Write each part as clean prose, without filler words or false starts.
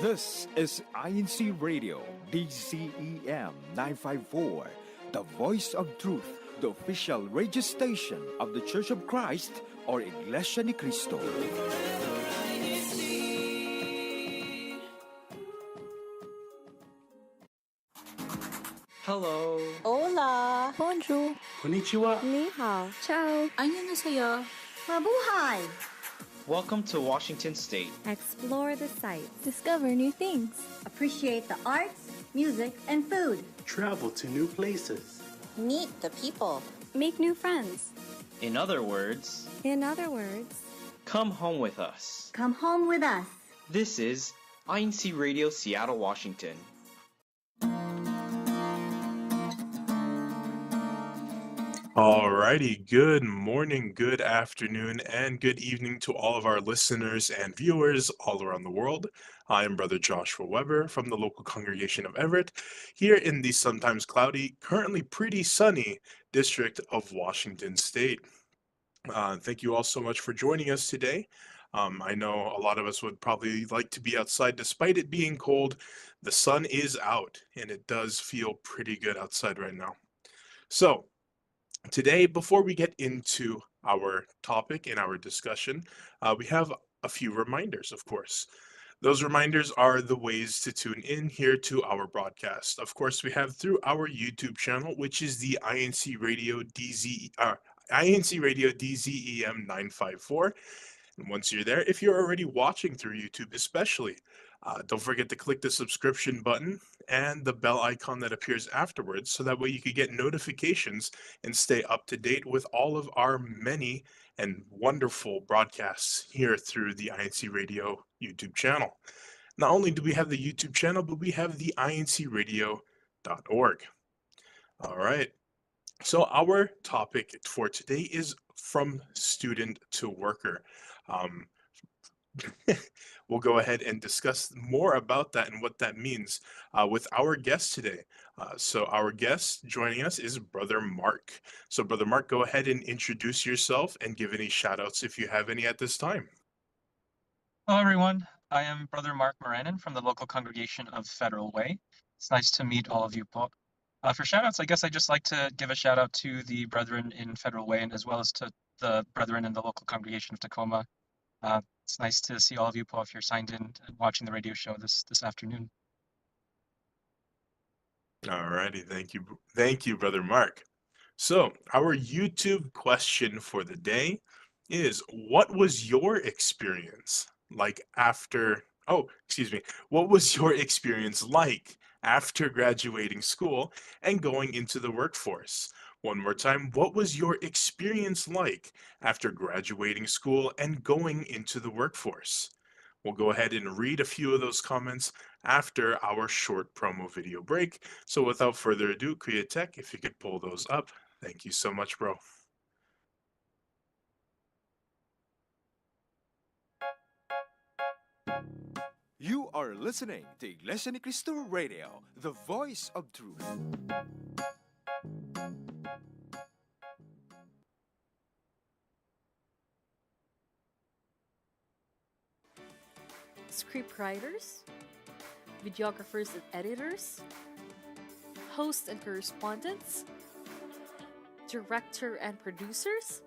This is INCRadio, DZEM 954, the voice of truth, the official radio station of the Church of Christ or Iglesia ni Cristo. Hello. Hola! Bonjour. Konnichiwa. Ni hao. Ciao. Annyeonghaseyo. Mabuhay! Welcome to Washington State. Explore the sights. Discover new things. Appreciate the arts, music, and food. Travel to new places. Meet the people. Make new friends. In other words, come home with us. Come home with us. This is INC Radio Seattle, Washington. Alrighty, good morning, good afternoon, and good evening to all of our listeners and viewers all around the world. I am Brother Joshua Weber from the local congregation of Everett, here in the sometimes cloudy, currently pretty sunny district of Washington State. Thank you all so much for joining us today. I know a lot of us would probably like to be outside despite it being cold. The sun is out, and it does feel pretty good outside right now. So, today, before we get into our topic and our discussion, we have a few reminders, of course. Those reminders are the ways to tune in here to our broadcast. Of course, we have through our YouTube channel, which is the INC Radio DZEM 954. And once you're there, if you're already watching through YouTube, especially, don't forget to click the subscription button and the bell icon that appears afterwards, so that way you can get notifications and stay up to date with all of our many and wonderful broadcasts here through the INC Radio YouTube channel. Not only do we have the YouTube channel, but we have the INCradio.org. All right. So our topic for today is from student to worker. We'll go ahead and discuss more about that and what that means with our guest today. So our guest joining us is Brother Mark. So Brother Mark, go ahead and introduce yourself and give any shout outs if you have any at this time. Hello, everyone. I am Brother Mark Moranin from the local congregation of Federal Way. It's nice to meet all of you. For shout-outs, I guess I'd just like to give a shout-out to the brethren in Federal Way and as well as to the brethren in the local congregation of Tacoma. It's nice to see all of you, Paul, if you're signed in and watching the radio show this afternoon. All righty. Thank you. Thank you, Brother Mark. So our YouTube question for the day is, what was your experience like after, what was your experience like after graduating school and going into the workforce? One more time, what was your experience like after graduating school and going into the workforce? We'll go ahead and read a few of those comments after our short promo video break. So without further ado, Kriya Tech, if you could pull those up. Thank you so much, bro. You are listening to Iglesia ni Cristo Radio, the voice of truth. Scriptwriters, videographers and editors, hosts and correspondents, director and producers.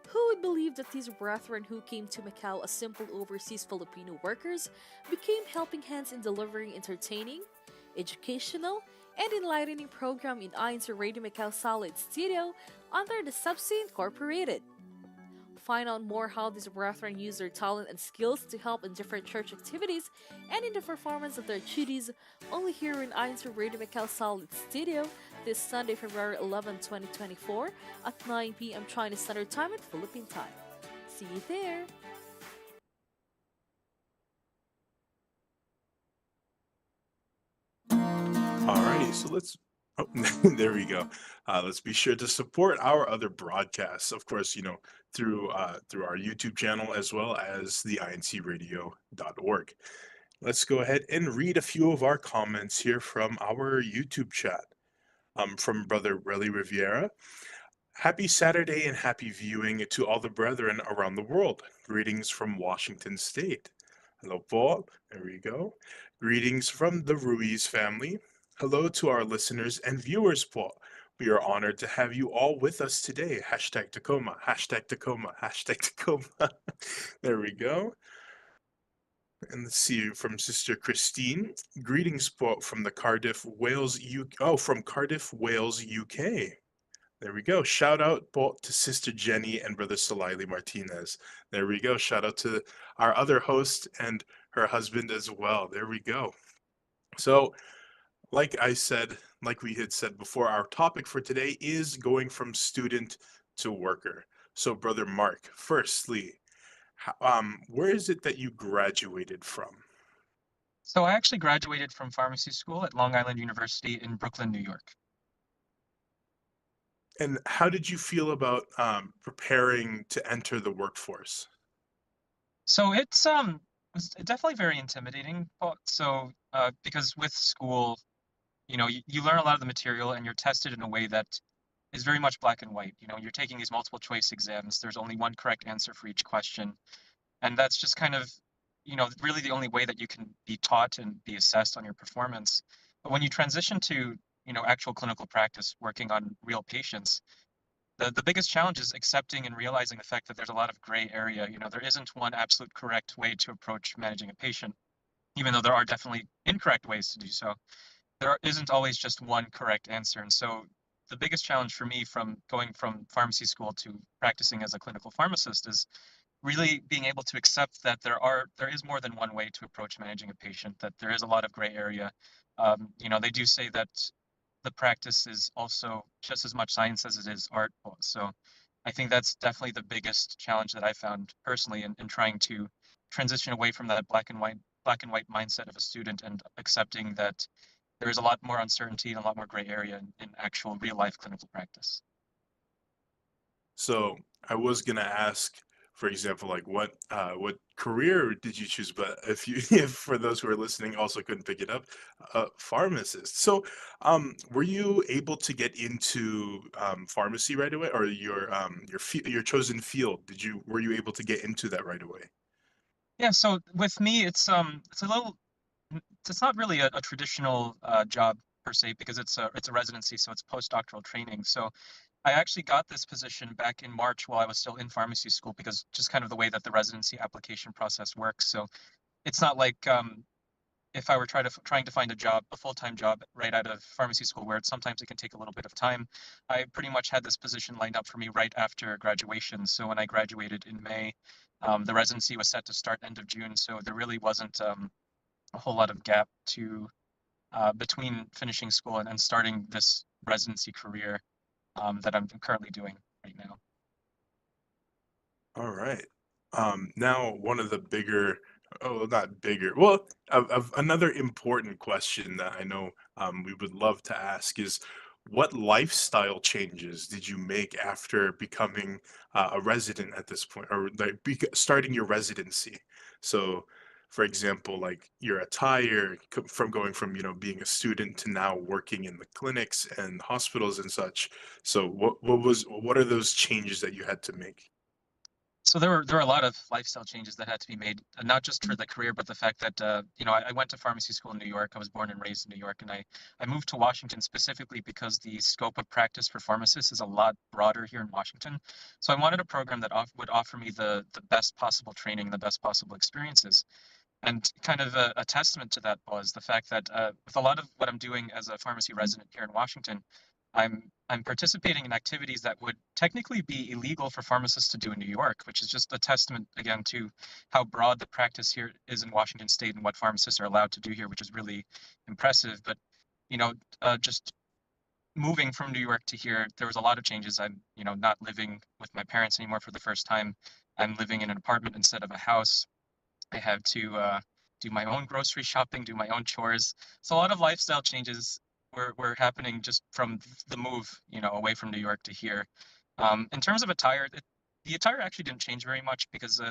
Who would believe that these brethren who came to Macau as simple overseas Filipino workers became helping hands in delivering entertaining, educational, and enlightening program in INCRadio Macau Solid Studio under the Subsea Incorporated. Find out more how these brethren use their talent and skills to help in different church activities and in the performance of their duties only here in INCRadio Macau Solid Studio this Sunday, February 11, 2024 at 9 p.m. China Standard Time and Philippine Time. See you there! Alrighty, so there we go. Let's be sure to support our other broadcasts, of course, through our YouTube channel as well as the INCradio.org. Let's go ahead and read a few of our comments here from our YouTube chat. From Brother Relly Riviera. Happy Saturday and happy viewing to all the brethren around the world. Greetings from Washington State. Hello po. There we go. Greetings from the Ruiz family. Hello to our listeners and viewers po. We are honored to have you all with us today. Hashtag Tacoma, hashtag Tacoma, hashtag Tacoma. There we go. And let's see from Sister Christine. Greetings po from the Cardiff, Wales, UK. Oh, from Cardiff, Wales, UK. There we go. Shout out po to Sister Jenny and Brother Salili Martinez. There we go. Shout out to our other host and her husband as well. There we go. So, like I said, like we had said before, our topic for today is going from student to worker. So, Brother Mark, firstly, where is it that you graduated from? So I actually graduated from pharmacy school at Long Island University in Brooklyn, New York. And how did you feel about preparing to enter the workforce? So it's definitely very intimidating. Because with school, you learn a lot of the material and you're tested in a way that is very much black and white. You're taking these multiple choice exams. There's only one correct answer for each question. And that's just kind of, really the only way that you can be taught and be assessed on your performance. But when you transition to, actual clinical practice, working on real patients, the biggest challenge is accepting and realizing the fact that there's a lot of gray area. There isn't one absolute correct way to approach managing a patient, even though there are definitely incorrect ways to do so. Isn't always just one correct answer. And so the biggest challenge for me from going from pharmacy school to practicing as a clinical pharmacist is really being able to accept that there is more than one way to approach managing a patient, that there is a lot of gray area. They do say that the practice is also just as much science as it is art. So I think that's definitely the biggest challenge that I found personally in trying to transition away from that black and white mindset of a student and accepting that there is a lot more uncertainty and a lot more gray area in actual real life clinical practice. So I was gonna ask, for example, like what career did you choose? But if you, if for those who are listening also couldn't pick it up, pharmacist. So, were you able to get into pharmacy right away, or your chosen field? Were you able to get into that right away? Yeah, so with me, it's not really a traditional job per se because it's a residency, so it's postdoctoral training. So I actually got this position back in March while I was still in pharmacy school because just kind of the way that the residency application process works. So it's not like if I were trying to find a full-time job right out of pharmacy school, where sometimes it can take a little bit of time. I pretty much had this position lined up for me right after graduation. So when I graduated in May, the residency was set to start end of June. So there really wasn't a whole lot of gap to between finishing school and starting this residency career that I'm currently doing right now. All right. Now, one of the bigger, oh, not bigger, well, of another important question that I know we would love to ask is, what lifestyle changes did you make after becoming a resident at this point, or like starting your residency? So, for example, like your attire from going from, being a student to now working in the clinics and hospitals and such. So, what are those changes that you had to make? So there were a lot of lifestyle changes that had to be made, not just for the career, but the fact that I went to pharmacy school in New York. I was born and raised in New York, and I moved to Washington specifically because the scope of practice for pharmacists is a lot broader here in Washington. So I wanted a program that would offer me the best possible training, the best possible experiences. And kind of a testament to that was the fact that with a lot of what I'm doing as a pharmacy resident here in Washington, I'm participating in activities that would technically be illegal for pharmacists to do in New York, which is just a testament again to how broad the practice here is in Washington State and what pharmacists are allowed to do here, which is really impressive. But just moving from New York to here, there was a lot of changes. I'm not living with my parents anymore for the first time. I'm living in an apartment instead of a house. I have to do my own grocery shopping, do my own chores. So a lot of lifestyle changes were happening just from the move, away from New York to here. In terms of attire, the attire actually didn't change very much because,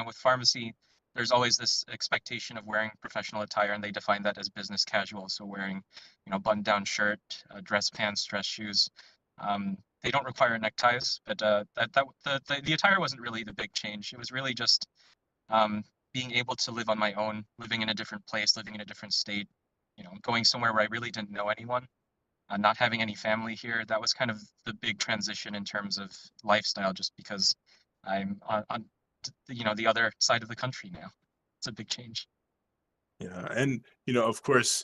with pharmacy, there's always this expectation of wearing professional attire, and they define that as business casual. So wearing, button-down shirt, dress pants, dress shoes. They don't require neckties, but the attire wasn't really the big change. It was really just um, being able to live on my own, living in a different place, living in a different state, going somewhere where I really didn't know anyone, not having any family here, that was kind of the big transition in terms of lifestyle, just because I'm on the other side of the country now. It's a big change. Yeah, and of course,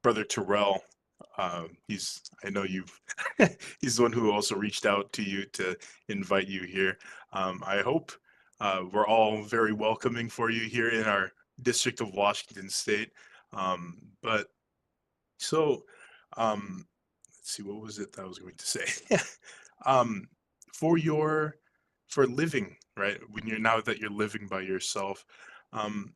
Brother Terrell, I know you've, he's the one who also reached out to you to invite you here. I hope we're all very welcoming for you here in our District of Washington State. But so, let's see, what was it that I was going to say? um, for for living, right? When you're now that you're living by yourself, um,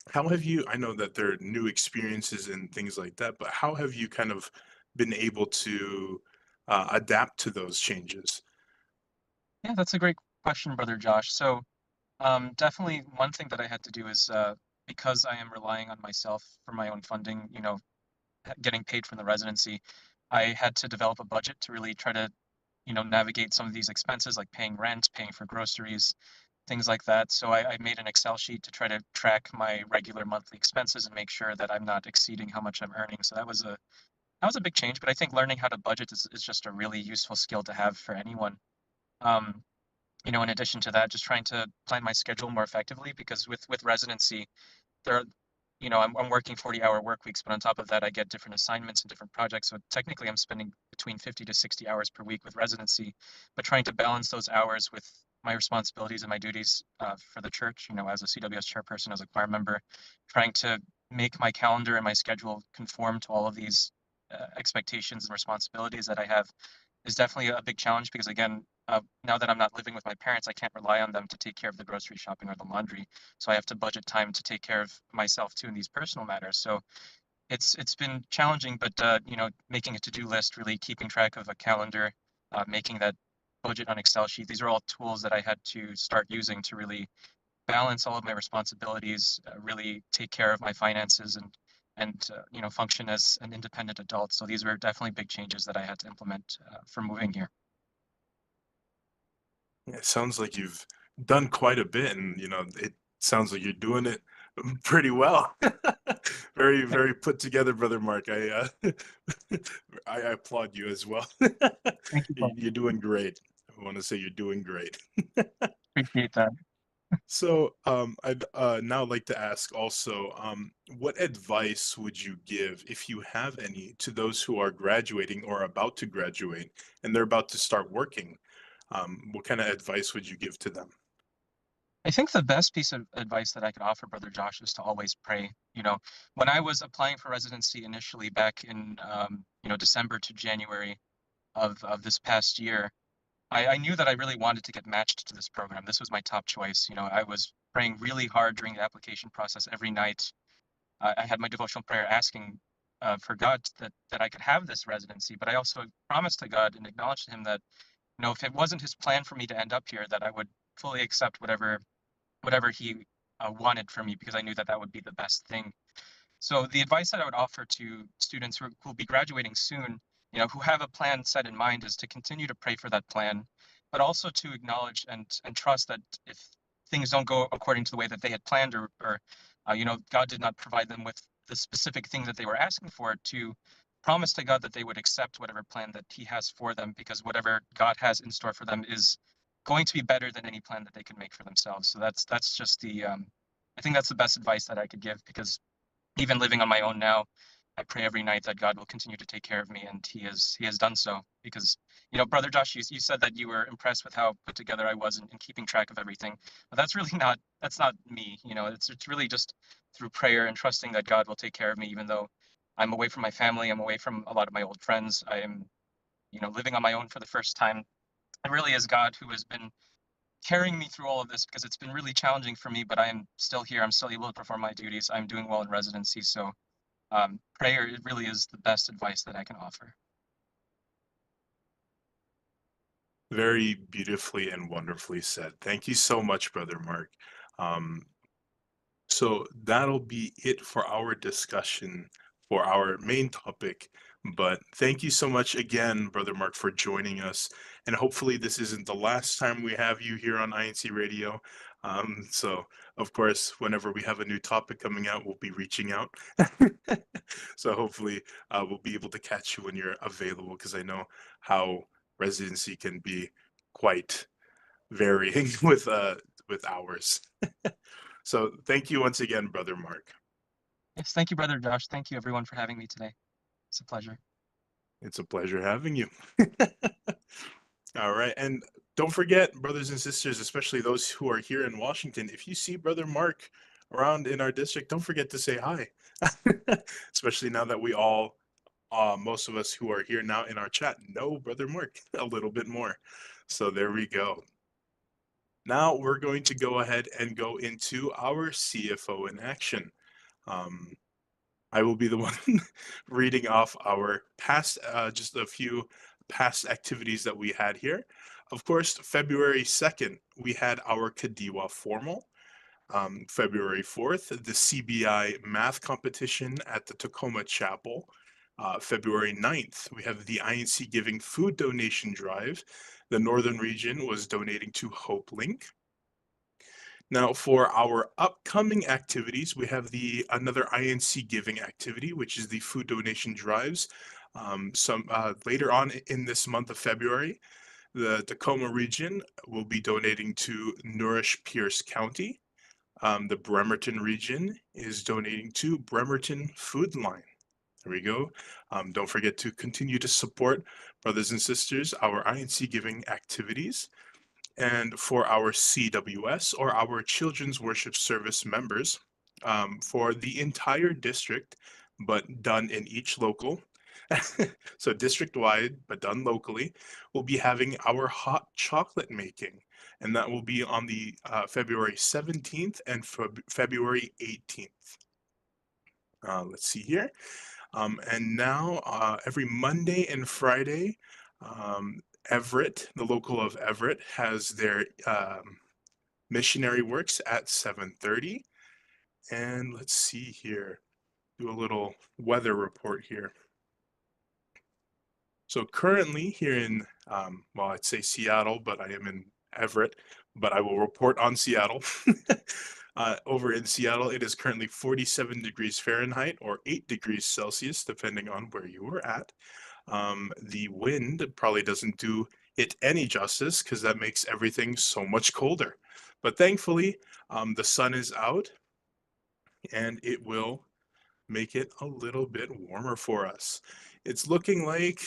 how have you, I know that there are new experiences and things like that, but how have you kind of been able to adapt to those changes? Yeah, that's a great question, Brother Josh. So, definitely one thing that I had to do is, because I am relying on myself for my own funding, getting paid from the residency, I had to develop a budget to really try to, navigate some of these expenses like paying rent, paying for groceries, things like that. So I made an Excel sheet to try to track my regular monthly expenses and make sure that I'm not exceeding how much I'm earning. So that was a big change. But I think learning how to budget is just a really useful skill to have for anyone. Um, in addition to that, just trying to plan my schedule more effectively, because with residency, there are, I'm working 40-hour work weeks, but on top of that, I get different assignments and different projects. So technically, I'm spending between 50 to 60 hours per week with residency, but trying to balance those hours with my responsibilities and my duties for the church, as a CWS chairperson, as a choir member, trying to make my calendar and my schedule conform to all of these expectations and responsibilities that I have is definitely a big challenge, because again, now that I'm not living with my parents, I can't rely on them to take care of the grocery shopping or the laundry. So I have to budget time to take care of myself too in these personal matters. So it's been challenging, but making a to-do list, really keeping track of a calendar, making that budget on Excel sheet. These are all tools that I had to start using to really balance all of my responsibilities, really take care of my finances, and function as an independent adult. So these were definitely big changes that I had to implement for moving here. It sounds like you've done quite a bit, and it sounds like you're doing it pretty well. Very, very put together, Brother Mark. I applaud you as well. Thank you, Paul. You're doing great. I want to say you're doing great. Appreciate that. So, I'd now like to ask also, what advice would you give, if you have any, to those who are graduating or about to graduate and they're about to start working? What kind of advice would you give to them? I think the best piece of advice that I could offer, Brother Josh, is to always pray. When I was applying for residency initially back in, December to January of this past year, I knew that I really wanted to get matched to this program. This was my top choice. I was praying really hard during the application process every night. I had my devotional prayer asking for God that I could have this residency, but I also promised to God and acknowledged to Him that, if it wasn't His plan for me to end up here, that I would fully accept whatever He wanted for me, because I knew that that would be the best thing. So the advice that I would offer to students who will be graduating soon, who have a plan set in mind, is to continue to pray for that plan, but also to acknowledge and trust that if things don't go according to the way that they had planned, or God did not provide them with the specific thing that they were asking for, to promise to God that they would accept whatever plan that He has for them, because whatever God has in store for them is going to be better than any plan that they can make for themselves. So that's just I think that's the best advice that I could give, because even living on my own now, I pray every night that God will continue to take care of me, and He has done so. Because, Brother Josh, you said that you were impressed with how put together I was in keeping track of everything, but that's not me. It's really just through prayer and trusting that God will take care of me, even though I'm away from my family, I'm away from a lot of my old friends. I am, living on my own for the first time. It really is God who has been carrying me through all of this, because it's been really challenging for me, but I am still here. I'm still able to perform my duties. I'm doing well in residency. So prayer, it really is the best advice that I can offer. Very beautifully and wonderfully said. Thank you so much, Brother Mark. Um, So that'll be it for our discussion for our main topic. But thank you so much again, Brother Mark, for joining us. And hopefully, this isn't the last time we have you here on INC Radio. So, of course, whenever we have a new topic coming out, we'll be reaching out. So hopefully, we'll be able to catch you when you're available, because I know how residency can be quite varying with hours. So thank you once again, Brother Mark. Yes, thank you, Brother Josh. Thank you, everyone, for having me today. It's a pleasure. It's a pleasure having you. All right. And don't forget, brothers and sisters, especially those who are here in Washington, if you see Brother Mark around in our district, don't forget to say hi. Especially now that we all, most of us who are here now in our chat, know Brother Mark a little bit more. So there we go. Now we're going to go ahead and go into our CFO in action. Um, I will be the one reading off our past, just a few past activities that we had here. Of course, February 2nd, we had our Kadiwa formal. February 4th, the CBI math competition at the Tacoma Chapel. February 9th, we have the INC Giving Food Donation Drive. The Northern Region was donating to Hope Link. Now, for our upcoming activities, we have another INC giving activity, which is the food donation drives. Some later on in this month of February, the Tacoma region will be donating to Nourish Pierce County. The Bremerton region is donating to Bremerton Food Line. There we go. Don't forget to continue to support, brothers and sisters, our INC giving activities. And for our CWS, or our Children's Worship Service members, for the entire district, but done in each local, so district-wide, but done locally, we'll be having our hot chocolate making, and that will be on the February 17th and February 18th. Let's see here. And now every Monday and Friday, Everett, the local of Everett, has their missionary works at 7:30. And let's see here, do a little weather report here. So currently here in, well, I'd say Seattle, but I am in Everett, but I will report on Seattle. Over in Seattle, it is currently 47 degrees Fahrenheit or 8 degrees Celsius, depending on where you are at. The wind probably doesn't do it any justice, because that makes everything so much colder. But thankfully, the sun is out, and it will make it a little bit warmer for us. It's looking like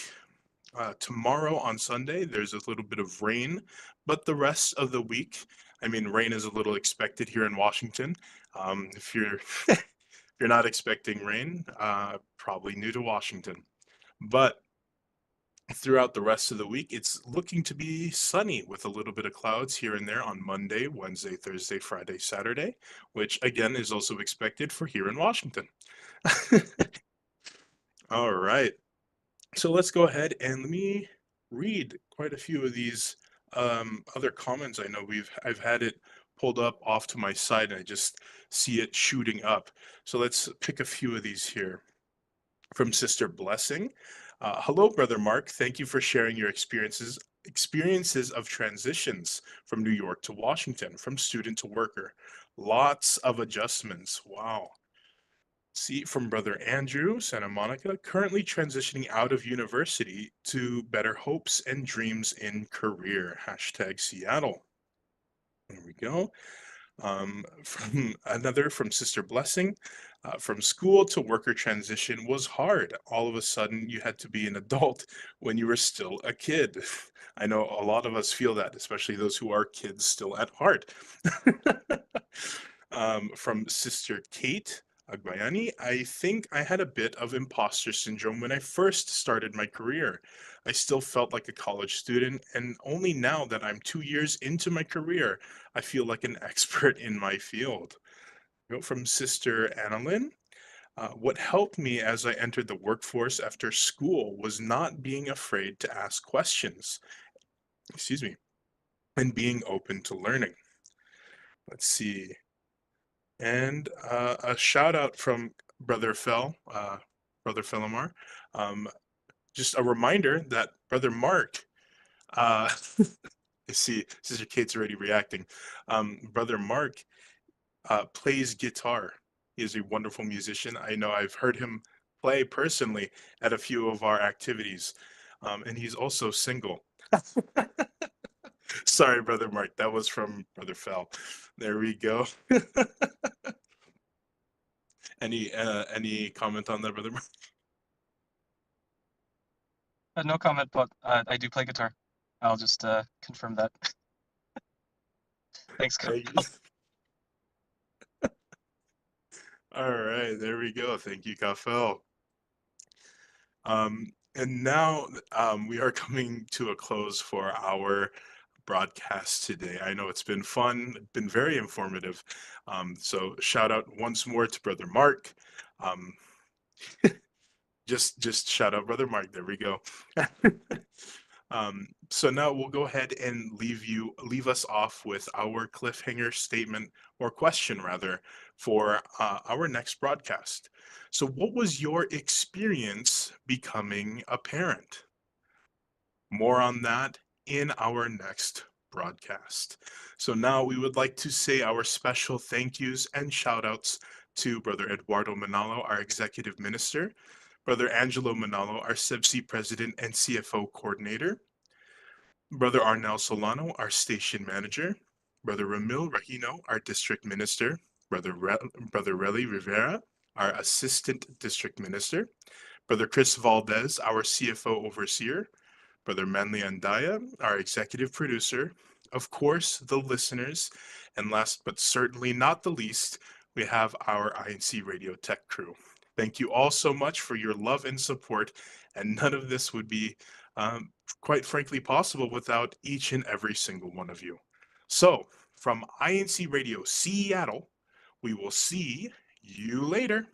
tomorrow on Sunday, there's a little bit of rain, but the rest of the week, I mean, rain is a little expected here in Washington. If you're if you're not expecting rain, probably new to Washington. But throughout the rest of the week, it's looking to be sunny with a little bit of clouds here and there on Monday, Wednesday, Thursday, Friday, Saturday, which again is also expected for here in Washington. All right. So let's go ahead and let me read quite a few of these other comments. I know I've had it pulled up off to my side, and I just see it shooting up. So let's pick a few of these here. From Sister Blessing. Hello, Brother Mark. Thank you for sharing your experiences of transitions from New York to Washington, from student to worker. Lots of adjustments. Wow. See, from Brother Andrew, Santa Monica, currently transitioning out of university to better hopes and dreams in career. Hashtag Seattle. There we go. From Sister Blessing, from school to worker transition was hard. All of a sudden, you had to be an adult when you were still a kid. I know a lot of us feel that, especially those who are kids still at heart. From Sister Kate Agbayani, I think I had a bit of imposter syndrome when I first started my career. I still felt like a college student, and only now that I'm 2 years into my career, I feel like an expert in my field. From Sister Annalyn, what helped me as I entered the workforce after school was not being afraid to ask questions, excuse me, and being open to learning. Let's see. And a shout out from Brother Brother Philomar. Just a reminder that Brother Mark, uh, I see Sister Kate's already reacting. Brother Mark plays guitar. He is a wonderful musician. I know I've heard him play personally at a few of our activities. And he's also single. Sorry, Brother Mark. That was from Brother Fell. There we go. Any comment on that, Brother Mark? No comment, but I do play guitar. I'll just confirm that. Thanks, Kyle. All right, there we go. Thank you, Kafel. And now we are coming to a close for our broadcast today. I know it's been fun, been very informative. So shout out once more to Brother Mark. Um, just shout out Brother Mark. There we go. So now we'll go ahead and leave us off with our cliffhanger statement or question rather for our next broadcast. So what was your experience becoming a parent? More on that in our next broadcast. So now we would like to say our special thank yous and shout outs to Brother Eduardo Manalo, our executive minister, Brother Angelo Manalo, our SEBC president and CFO coordinator, Brother Arnel Solano, our station manager, Brother Ramil Rahino, our district minister, Brother Relly Rivera, our assistant district minister, Brother Chris Valdez, our CFO overseer, Brother Manly Andaya, our executive producer, of course, the listeners, and last but certainly not the least, we have our INC Radio Tech crew. Thank you all so much for your love and support, and none of this would be, quite frankly, possible without each and every single one of you. So, from INC Radio Seattle, we will see you later.